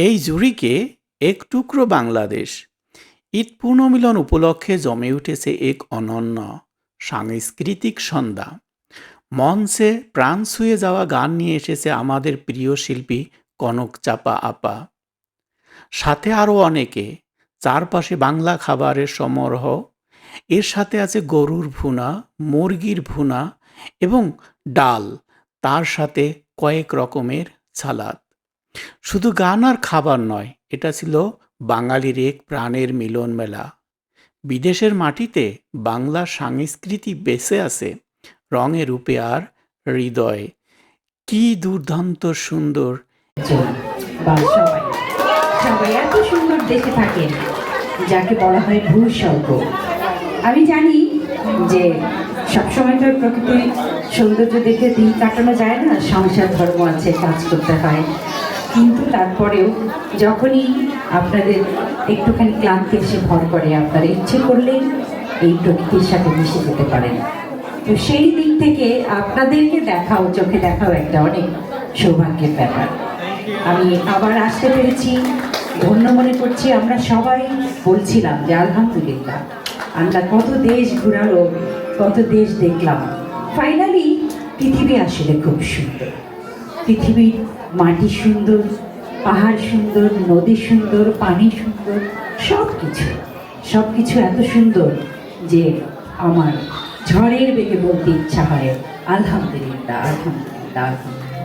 এই জুরিকে এক টুকরো বাংলাদেশ। ঈদ পুনর্মিলন উপলক্ষে জমে উঠেছে এক অনন্য সাংস্কৃতিক সন্ধ্যা। মঞ্চে প্রাণ ছুঁয়ে যাওয়া গান নিয়ে এসেছে আমাদের প্রিয় শিল্পী কনক চাপা আপা। সাথে আরও অনেকে। চারপাশে বাংলা খাবারের সমারোহ। এর সাথে আছে গরুর ভুনা, মুরগির ভুনা এবং ডাল, তার সাথে কয়েক রকমের সালাদ। শুধু গান আর খাবার নয়, এটা ছিল বাঙালির এক প্রাণের মিলন মেলা। বিদেশের মাটিতে বাংলা সংস্কৃতি বেঁচে আছে রঙে রূপে আর হৃদয়ে। কি দুর্দান্ত সুন্দর! বা সবাই সবাই এত সুন্দর দেশে থাকেন যাকে বলা হয় ভূস্বর্গ। আমি জানি যে সবসময় তো প্রকৃতির সৌন্দর্য দেখে দিন কাটানো যায় না, সংসার ধর্ম আছে, কাজ করতে হয়, কিন্তু তারপরেও যখনই আপনাদের একটুখানি ক্লান্তি এসে ভর করে, আপনারা ইচ্ছে করলেই এই প্রকৃতির সাথে মিশে যেতে পারেন। তো সেই দিক থেকে আপনাদেরকে দেখাও, চোখে দেখাও একটা অনেক সৌভাগ্যের ব্যাপার। আমি আবার আসতে পেরেছি, ধন্য মনে করছি। আমরা সবাই বলছিলাম যে আলহামদুলিল্লাহ, আমরা কত দেশ ঘুরালো, কত দেশ দেখলাম। ফাইনালি পৃথিবী আসলে খুব সুন্দর। পৃথিবীর মাটি সুন্দর, পাহাড় সুন্দর, নদী সুন্দর, পানি সুন্দর, সব কিছু এত সুন্দর যে আমার ঝড়ের বেগে বলতে ইচ্ছা হয় আলহামদুলিল্লাহ, আলহামদুলিল্লাহ, আলহামদুলিল্লাহ।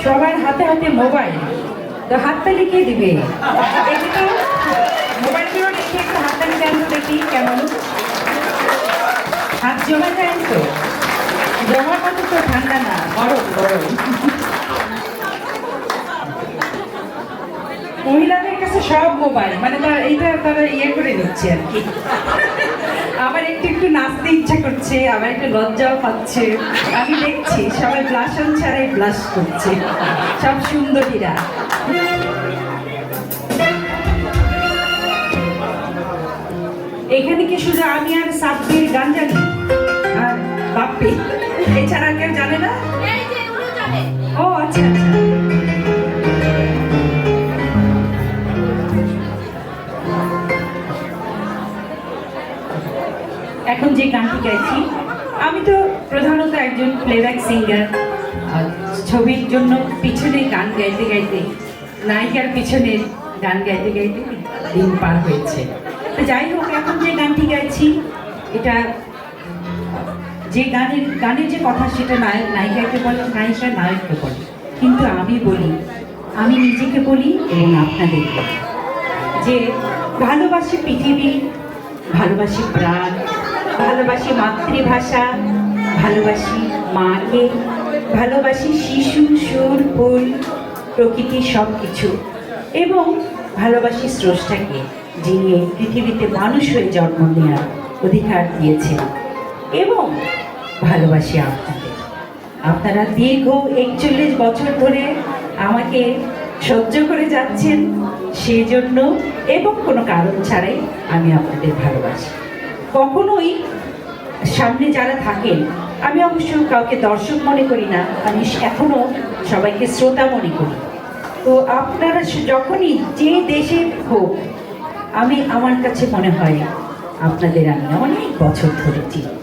সবার হাতে হাতে মোবাইল, তো হাততালি কে দিবে? একটু মোবাইলগুলো রেখে একটু হাততালি দেন তো দেখি কেমন হাত জমা যায়। তো জমার মতো তো ঠান্ডা না, গরম গরম। মহিলাদের কাছে সব মোবাইল, মানে তারা ইয়ে করে নিচ্ছে আর কি। আবার একটু একটু নাচতে ইচ্ছা করছে, আবার একটু লজ্জাও পাচ্ছে। আমি দেখছি সবাই ব্লাশন ছাড়াই ব্লাশ করছে, সব সুন্দরীরা। এখানে কি শুধু আমি আর সাব্বির গান জানি আর বাপ্পি, এছাড়া কেউ জানে না? ও আচ্ছা আচ্ছা। এখন যে গানটি গাইছি, আমি তো প্রধানত একজন প্লেব্যাক সিঙ্গার। ছবির জন্য পিছনে গান গাইতে গাইতে, নায়িকার পিছনে গান গাইতে গাইতে দিন পার হয়েছে। তো যাই হোক, এখন যে গানটি গাইছি, এটা যে গানের যে কথা, সেটা নায়ক নায়িকাকে বলে, নায়িকা নায়ককে বলে। কিন্তু আমি বলি, আমি নিজেকে বলি এবং আপনাদের বলি যে ভালোবাসি পৃথিবী, ভালোবাসি প্রাণ, ভালোবাসি মাতৃভাষা, ভালোবাসি মাকে, ভালোবাসি শিশু, সুর, ফুল, প্রকৃতি সব কিছু, এবং ভালোবাসি স্রষ্টাকে, যিনি এই পৃথিবীতে মানুষ হয়ে জন্ম নেওয়ার অধিকার দিয়েছেন। এবং ভালোবাসি আপনাদের। আপনারা দীর্ঘ 41 বছর ধরে আমাকে সহ্য করে যাচ্ছেন, সেই জন্য এবং কোনো কারণ ছাড়াই আমি আপনাদের ভালোবাসি। কখনোই সামনে যারা থাকেন, আমি অবশ্য কাউকে দর্শক মনে করি না, আমি এখনো সবাইকে শ্রোতা মনে করি। তো আপনারা যখনই যে দেশে হোক, আমি আমার কাছে মনে হয় আপনাদের আমি অনেক বছর ধরে চিনি।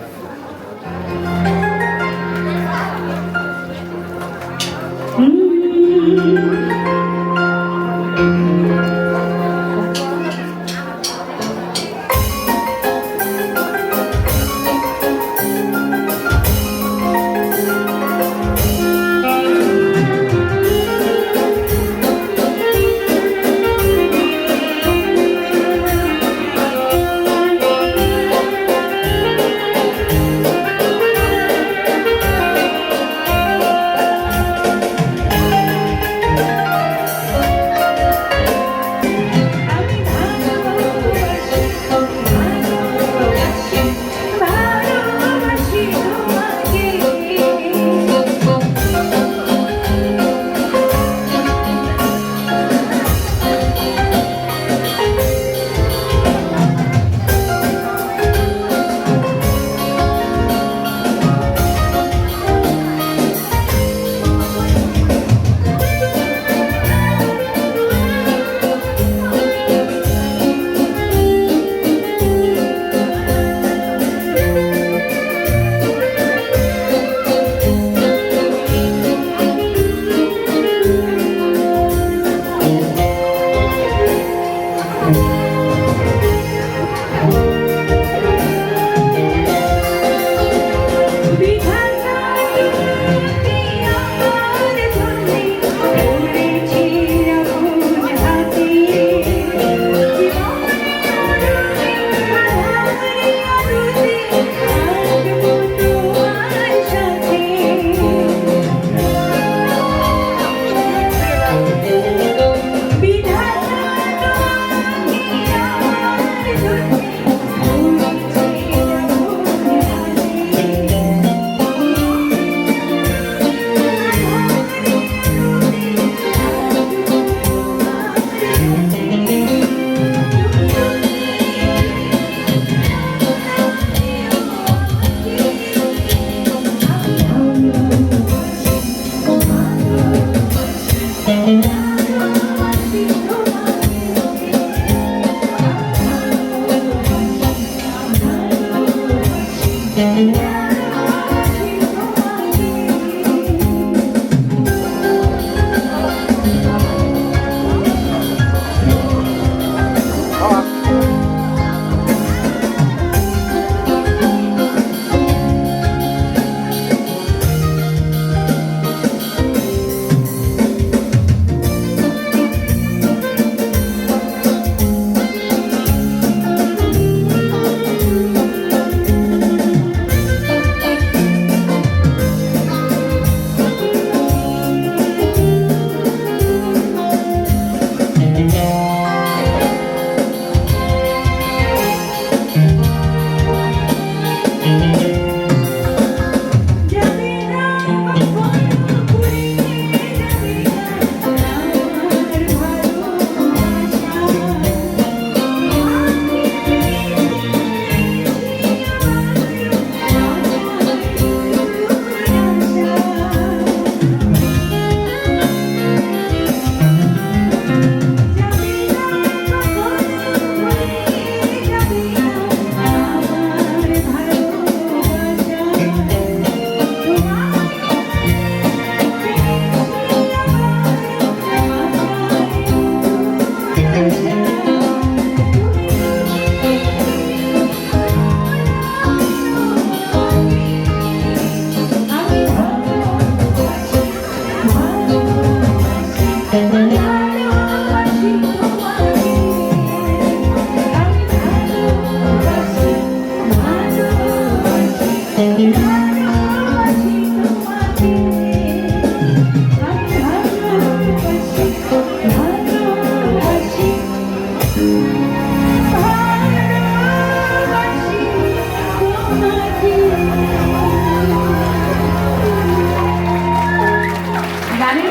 গানের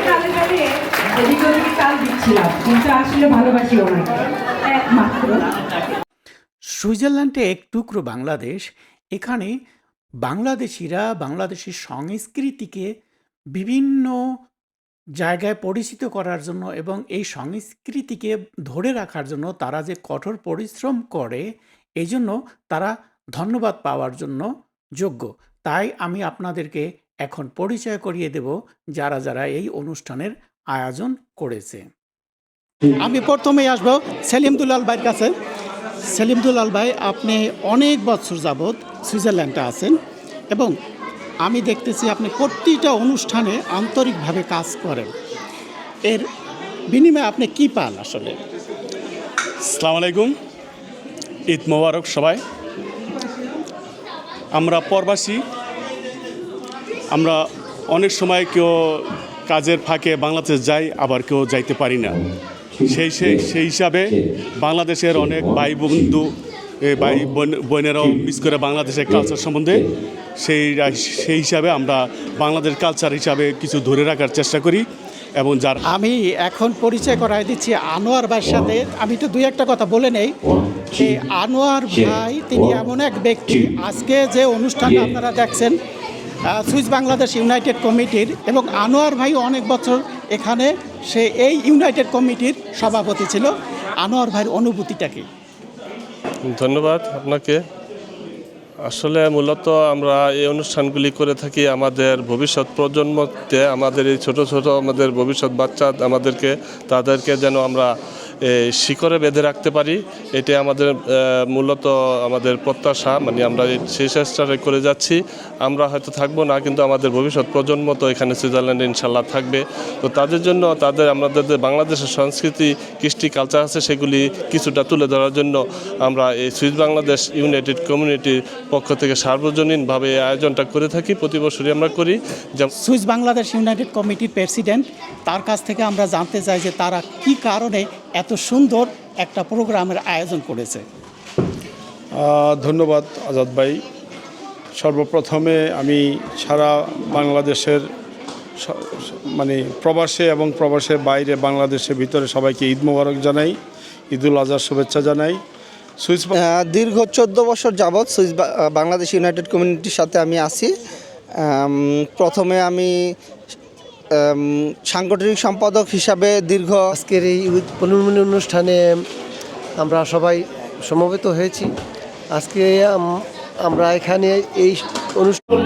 কালে কালে এদিক ওদিকে তাল দিচ্ছিলাম, কিন্তু আসলে ভালোবাসি ওনাকে একমাত্র। সুইজারল্যান্ডে এক টুকরো বাংলাদেশ, এখানে বাংলাদেশিরা বাংলাদেশের সংস্কৃতিকে বিভিন্ন জায়গায় পরিচিত করার জন্য এবং এই সংস্কৃতিকে ধরে রাখার জন্য তারা যে কঠোর পরিশ্রম করে, এই জন্য তারা ধন্যবাদ পাওয়ার জন্য যোগ্য। তাই আমি আপনাদেরকে এখন পরিচয় করিয়ে দেব যারা যারা এই অনুষ্ঠানের আয়োজন করেছে। আমি প্রথমেই আসব সেলিম দুলাল ভাইয়ের কাছে। সেলিম দুলাল ভাই, আপনি অনেক বছর যাবৎ সুইজারল্যান্ডে আছেন এবং আমি দেখতেছি আপনি প্রতিটা অনুষ্ঠানে আন্তরিকভাবে কাজ করেন। এর বিনিময়ে আপনি কি পান আসলে? আসসালামু আলাইকুম, ঈদ মোবারক সবাই। আমরা প্রবাসী, আমরা অনেক সময় কেউ কাজের ফাঁকে বাংলাদেশ যাই, আবার কেউ যাইতে পারি না। সেই হিসাবে বাংলাদেশের অনেক ভাই বন্ধু ভাই বোনেরাও মিস করে বাংলাদেশের কালচার সম্বন্ধে, সেই হিসাবে আমরা বাংলাদেশ কালচার হিসাবে কিছু ধরে রাখার চেষ্টা করি। এবং যার আমি এখন পরিচয় করাই দিচ্ছি আনোয়ার ভাইয়ের সাথে। আমি তো দুই একটা কথা বলে নেই যে আনোয়ার ভাই তিনি এমন এক ব্যক্তি, আজকে যে অনুষ্ঠানটা আপনারা দেখছেন সুইস বাংলাদেশ ইউনাইটেড কমিটির, এবং আনোয়ার ভাই অনেক বছর এখানে সে এই ইউনাইটেড কমিটির সভাপতি ছিল। আনোয়ার ভাইয়ের অনুভূতিটা কি? ধন্যবাদ আপনাকে। আসলে মূলত আমরা এই অনুষ্ঠানগুলি করে থাকি আমাদের ভবিষ্যৎ প্রজন্মতে, আমাদের এই ছোট ছোট আমাদের ভবিষ্যৎ বাচ্চা তাদেরকে যেন আমরা শিকড়ে বেঁধে রাখতে পারি, এটা আমাদের মূলত আমাদের প্রত্যাশা। মানে আমরা সেই চেষ্টাটা করে যাচ্ছি। আমরা হয়তো থাকবো না, কিন্তু আমাদের ভবিষ্যৎ প্রজন্ম তো এখানে সুইজারল্যান্ডে ইনশাল্লাহ থাকবে। তো তাদের জন্য আমাদের যে বাংলাদেশের সংস্কৃতি কৃষ্টি কালচার আছে সেগুলি কিছুটা তুলে ধরার জন্য আমরা এই সুইস বাংলাদেশ ইউনাইটেড কমিউনিটির পক্ষ থেকে সার্বজনীনভাবে এই আয়োজনটা করে থাকি। প্রতি বছরই আমরা করি। সুইস বাংলাদেশ ইউনাইটেড কমিটির প্রেসিডেন্ট, তার কাছ থেকে আমরা জানতে চাই যে তারা কি কারণে এত সুন্দর একটা প্রোগ্রামের আয়োজন করেছে। ধন্যবাদ আজাদ ভাই। সর্বপ্রথমে আমি সারা বাংলাদেশের মানে প্রবাসে এবং প্রবাসের বাইরে বাংলাদেশের ভিতরে সবাইকে ঈদ মোবারক জানাই, ঈদুল আজহার শুভেচ্ছা জানাই। সুইস দীর্ঘ 14 বছর যাবৎ সুইস বাংলাদেশ ইউনাইটেড কমিউনিটির সাথে আমি আছি। প্রথমে আমি সাংগঠনিক সম্পাদক হিসাবে আজকের এই পুনর্মিলনী অনুষ্ঠানে আমরা সবাই সমবেত হয়েছি। আজকে আমরা এখানে এই অনুষ্ঠান